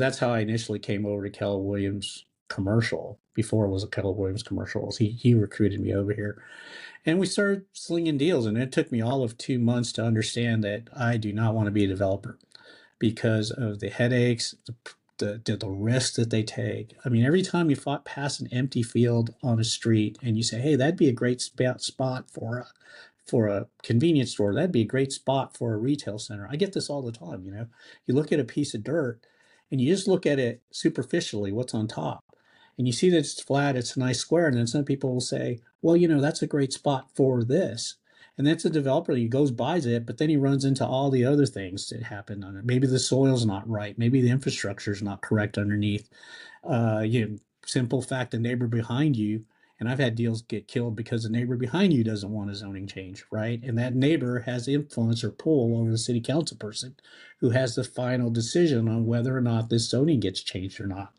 That's how I initially came over to Keller Williams commercial before it was a Keller Williams commercials. He recruited me over here and we started slinging deals. And it took me all of 2 months to understand that I do not want to be a developer because of the headaches, the risk that they take. I mean, every time you pass an empty field on a street and you say, hey, that'd be a great spot for a convenience store. That'd be a great spot for a retail center. I get this all the time. You look at a piece of dirt and you just look at it superficially, what's on top. And you see that it's flat, it's a nice square. And then some people will say, well, that's a great spot for this. And that's a developer. He goes, buys it, but then he runs into all the other things that happen on it. Maybe the soil's not right. Maybe the infrastructure is not correct underneath. Simple fact, the neighbor behind you, and I've had deals get killed because the neighbor behind you doesn't want a zoning change, right? And that neighbor has influence or pull over the city council person who has the final decision on whether or not this zoning gets changed or not.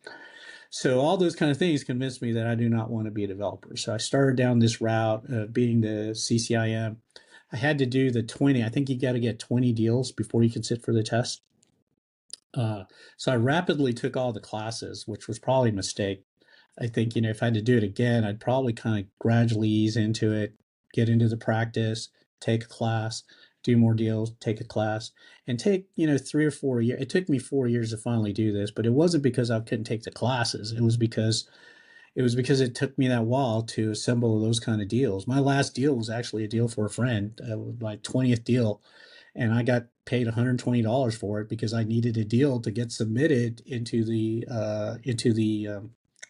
So all those kind of things convinced me that I do not want to be a developer. So I started down this route of being the CCIM. I had to do the 20. I think you got to get 20 deals before you can sit for the test. So I rapidly took all the classes, which was probably a mistake. I think, if I had to do it again, I'd probably kind of gradually ease into it, get into the practice, take a class, do more deals, take a class, and take, 3 or 4 years. It took me 4 years to finally do this, but it wasn't because I couldn't take the classes. It was because it took me that while to assemble those kind of deals. My last deal was actually a deal for a friend, my 20th deal, and I got paid $120 for it because I needed a deal to get submitted into the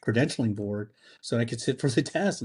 credentialing board so I could sit for the test.